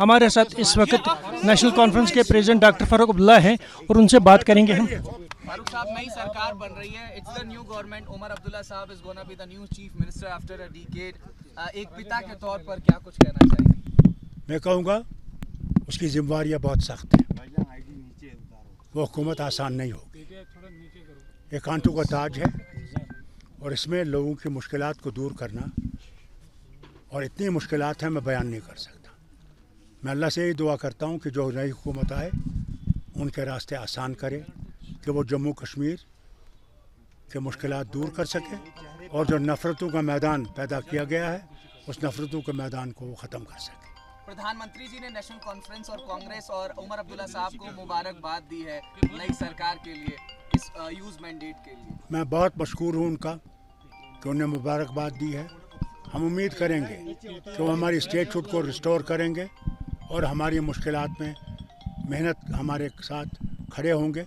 हमारे साथ इस वक्त नेशनल कॉन्फ्रेंस के प्रेसिडेंट डॉक्टर फारूक अब्दुल्ला हैं और उनसे बात करेंगे हम। फारूक साहब, नई सरकार बन रही है, it's the new government. Omar Abdullah साहब is gonna be the new chief minister after a decade. एक पिता के तौर पर क्या कुछ कहना चाहेंगे? मैं कहूँगा उसकी जिम्मेवारियाँ बहुत सख्त हैं। वो हुकूमत आसान नहीं होगी। ये कांटों का ताज है और इसमें लोगों की मुश्किलात को दूर करना, और इतनी मुश्किलात हैं मैं बयान नहीं कर सकता। मैं अल्लाह से यही दुआ करता हूँ कि जो नई हुकूमत आए उनके रास्ते आसान करे, कि वो जम्मू कश्मीर के मुश्किलात दूर कर सके और जो नफ़रतों का मैदान पैदा किया गया है उस नफ़रतों के मैदान को वो ख़त्म कर सके। प्रधानमंत्री जी ने नेशनल कॉन्फ्रेंस और कांग्रेस और उमर अब्दुल्ला साहब को मुबारकबाद दी है नई सरकार के लिए, इस यूज मैंडेट के लिए। मैं बहुत मशकूर हूँ उनका कि उन्हें मुबारकबाद दी है। हम उम्मीद करेंगे कि वो हमारी स्टेटहुड को रिस्टोर करेंगे और हमारी मुश्किलात में मेहनत हमारे साथ खड़े होंगे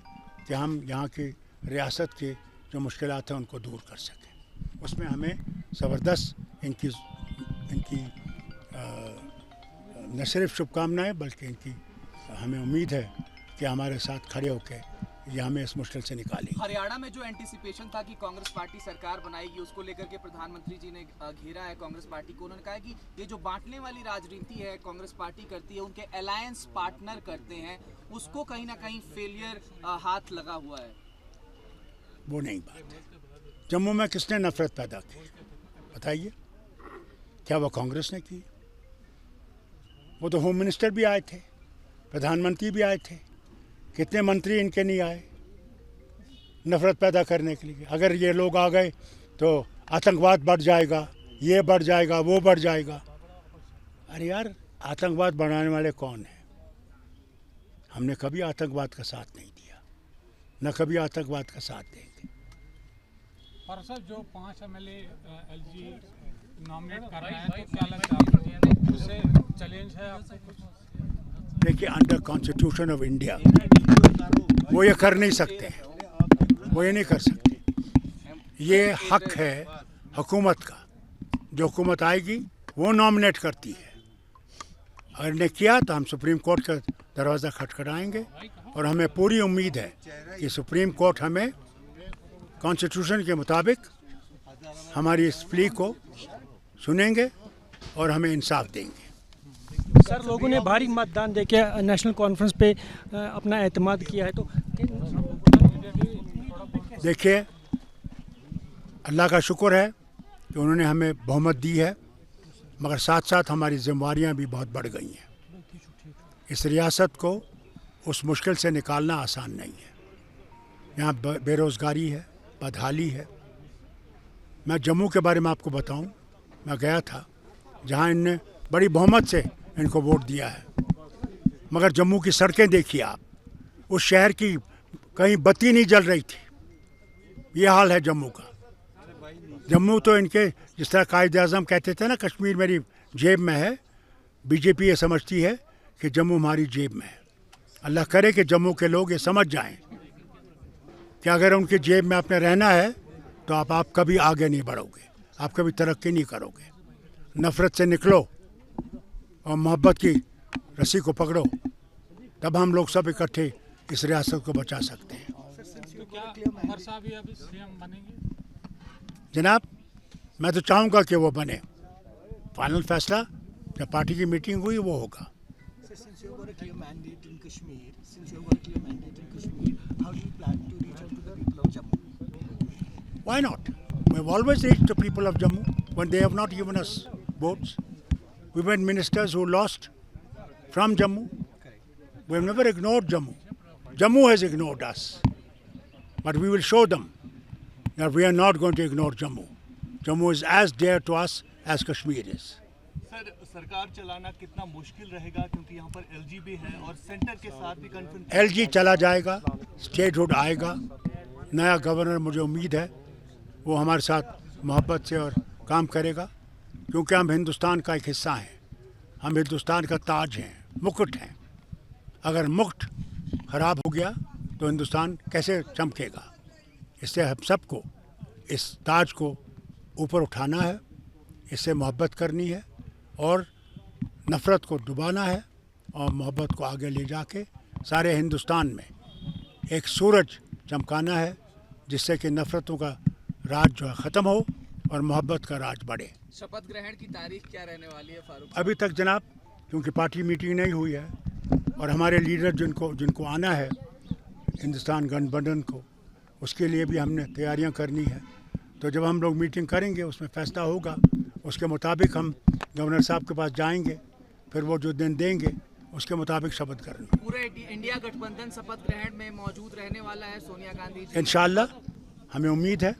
कि हम यहाँ की रियासत की जो मुश्किलात हैं उनको दूर कर सकें। उसमें हमें ज़बरदस्त इनकी न सिर्फ शुभकामनाएं बल्कि इनकी हमें उम्मीद है कि हमारे साथ खड़े होकर ये हमें इस मुश्किल से निकालेंगे। हरियाणा में जो एंटीसिपेशन था कि कांग्रेस पार्टी सरकार बनाएगी, उसको लेकर के प्रधानमंत्री जी ने घेरा है कांग्रेस पार्टी को। उन्होंने कहा कि ये जो बांटने वाली राजनीति है कांग्रेस पार्टी करती है, उनके अलायंस पार्टनर करते हैं, उसको कहीं ना कहीं फेलियर हाथ लगा हुआ है। वो नहीं बात है। जम्मू में किसने नफरत पैदा की बताइए? क्या वो कांग्रेस ने की? वो तो होम मिनिस्टर भी आए थे, प्रधानमंत्री भी आए थे, कितने मंत्री इनके नहीं आए नफरत पैदा करने के लिए? अगर ये लोग आ गए तो आतंकवाद बढ़ जाएगा, ये बढ़ जाएगा, वो बढ़ जाएगा। अरे यार, आतंकवाद बढ़ाने वाले कौन हैं? हमने कभी आतंकवाद का साथ नहीं दिया, न कभी आतंकवाद का साथ देंगे। पर सर, जो 5 MLA एलजी नॉमिनेट कर रहे हैं, तो क्या लगता है उससे चैलेंज है आपको कुछ? देखिए, अंडर कॉन्स्टिट्यूशन ऑफ इंडिया वो ये कर नहीं सकते हैं, वो ये नहीं कर सकते। ये हक है हुकूमत का, जो हुकूमत आएगी वो नॉमिनेट करती है। अगर ने किया तो हम सुप्रीम कोर्ट का दरवाज़ा खटखटाएंगे और हमें पूरी उम्मीद है कि सुप्रीम कोर्ट हमें कॉन्स्टिट्यूशन के मुताबिक हमारी इस प्ली को सुनेंगे और हमें इंसाफ देंगे। सर, लोगों ने भारी मतदान देके नेशनल कॉन्फ्रेंस पे अपना एतमाद किया है, तो देखिए, अल्लाह का शुक्र है कि उन्होंने हमें बहुमत दी है, मगर साथ साथ हमारी जिम्मेवारियां भी बहुत बढ़ गई हैं। इस रियासत को उस मुश्किल से निकालना आसान नहीं है। यहाँ बेरोज़गारी है, बदहाली है। मैं जम्मू के बारे में आपको बताऊं, मैं गया था जहाँ इनने बड़ी बहुमत से इनको वोट दिया है, मगर जम्मू की सड़कें देखिए आप, उस शहर की कहीं बत्ती नहीं जल रही थी। ये हाल है जम्मू का। जम्मू तो इनके, जिस तरह कायदे आज़म कहते थे ना, कश्मीर मेरी जेब में है, बीजेपी ये समझती है कि जम्मू हमारी जेब में है। अल्लाह करे कि जम्मू के लोग ये समझ जाएं कि अगर उनकी जेब में आपने रहना है तो आप कभी आगे नहीं बढ़ोगे, आप कभी तरक्की नहीं करोगे। नफ़रत से निकलो और मोहब्बत की रस्सी को पकड़ो, तब हम लोग सब इकट्ठे इस रियासत को बचा सकते हैं। तो क्या उमर साहब भी अभी सीएम बनेंगे? जनाब, मैं तो चाहूँगा कि वो बने। फाइनल फैसला जब पार्टी की मीटिंग हुई वो होगा। Why not? We've always reached the people of Jammu when they have not given us votes. We've had ministers who lost from Jammu. We've never ignored Jammu. Jammu has ignored us. But we will show them that we are not going to ignore Jammu. Jammu is as dear to us as Kashmir is. Sir, सरकार चलाना कितना मुश्किल रहेगा, क्योंकि यहाँ पर LG भी है और सेंटर के साथ भी कन्फ्रंट। एलजी चला जाएगा, स्टेटहुड आएगा, नया गवर्नर मुझे उम्मीद है वो हमारे साथ मोहब्बत से और काम करेगा, क्योंकि हम हिंदुस्तान का एक हिस्सा हैं, हम हिंदुस्तान का ताज हैं, मुकुट हैं। अगर मुकुट ख़राब हो गया तो हिंदुस्तान कैसे चमकेगा? इससे हम सबको इस ताज को ऊपर उठाना है, इससे मोहब्बत करनी है और नफ़रत को डुबाना है और मोहब्बत को आगे ले जाके सारे हिंदुस्तान में एक सूरज चमकाना है, जिससे कि नफ़रतों का राज जो है ख़त्म हो और मोहब्बत का राज बढ़े। शपथ ग्रहण की तारीख क्या रहने वाली है फारूक? अभी तक जनाब, क्योंकि पार्टी मीटिंग नहीं हुई है और हमारे लीडर जिनको आना है हिंदुस्तान गठबंधन को, उसके लिए भी हमने तैयारियां करनी है। तो जब हम लोग मीटिंग करेंगे उसमें फ़ैसला होगा, उसके मुताबिक हम गवर्नर साहब के पास जाएंगे, फिर वो जो दिन देंगे उसके मुताबिक शपथ करेंगे। पूरे इंडिया गठबंधन शपथ ग्रहण में मौजूद रहने वाला है सोनिया गांधी जी? इंशाअल्लाह हमें उम्मीद है,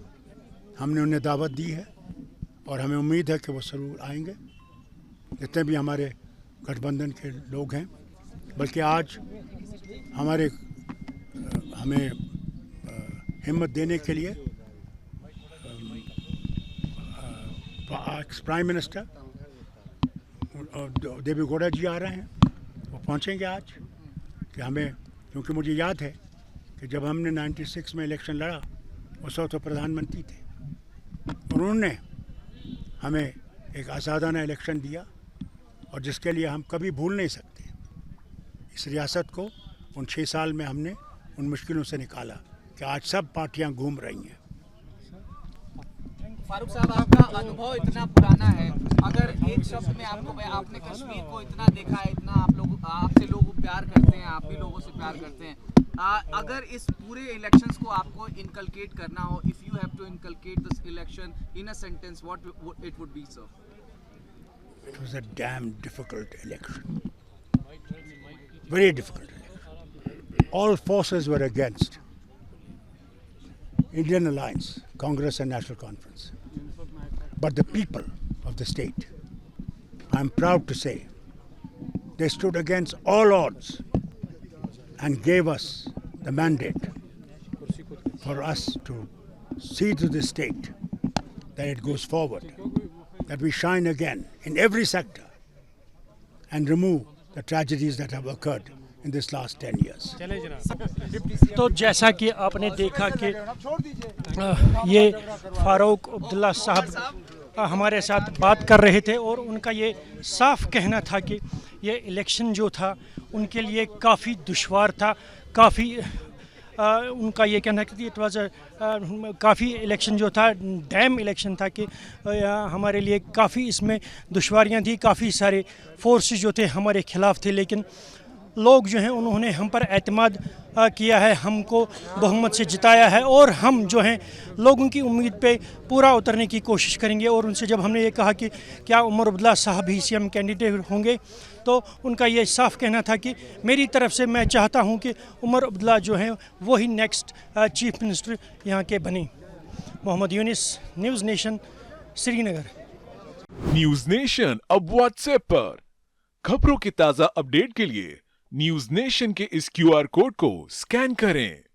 हमने उन्हें दावत दी है और हमें उम्मीद है कि वो ज़रूर आएंगे, जितने भी हमारे गठबंधन के लोग हैं। बल्कि आज हमें हिम्मत देने के लिए प्राइम मिनिस्टर देवी गौड़ा जी आ रहे हैं, वो पहुंचेंगे आज। कि हमें, क्योंकि मुझे याद है कि जब हमने 96 में इलेक्शन लड़ा, उस वक्त तो प्रधानमंत्री थे, उन्होंने हमें एक आज़ादाना इलेक्शन दिया और जिसके लिए हम कभी भूल नहीं सकते। इस रियासत को उन 6 साल में हमने उन मुश्किलों से निकाला कि आज सब पार्टियां घूम रही हैं। फारूक साहब, आपका अनुभव इतना पुराना है, अगर एक शब्द में आपने कश्मीर को इतना देखा है, इतना आपसे लोग प्यार करते हैं, आप भी लोगों से प्यार करते हैं, अगर इस पूरे इलेक्शंस को आपको इनकलकेट करना हो, if you have to inculcate this election in a sentence, what it would be sir? It was a damn difficult election, very difficult election. All forces were against Indian Alliance, Congress and National Conference. But the people of the state, I'm proud to say, they stood against all odds and gave us the mandate for us to see to the state that it goes forward, that we shine again in every sector and remove the tragedies that have occurred in this last 10 years. तो जैसा कि आपने देखा कि ये फारूक अब्दुल्ला साहब हमारे साथ बात कर रहे थे और उनका ये साफ कहना था कि ये इलेक्शन जो था उनके लिए काफ़ी दुश्वार था, काफ़ी उनका ये कहना कि इट वाज काफ़ी इलेक्शन जो था डैम इलेक्शन था कि हमारे लिए काफ़ी इसमें दुश्वारियां थी, काफ़ी सारे फोर्सेस जो थे हमारे ख़िलाफ़ थे, लेकिन लोग जो हैं उन्होंने हम पर एतमाद किया है, हमको बहुमत से जिताया है और हम जो हैं लोगों की उम्मीद पे पूरा उतरने की कोशिश करेंगे। और उनसे जब हमने ये कहा कि क्या उमर अब्दुल्ला साहब ही सीएम कैंडिडेट होंगे, तो उनका ये साफ कहना था कि मेरी तरफ से मैं चाहता हूं कि उमर अब्दुल्ला जो हैं वही नेक्स्ट चीफ मिनिस्टर यहाँ के बने। Mohammad Yunis, News Nation, Srinagar. News Nation अब व्हाट्सएप पर खबरों के ताज़ा अपडेट के लिए न्यूज़ नेशन के इस QR कोड को स्कैन करें।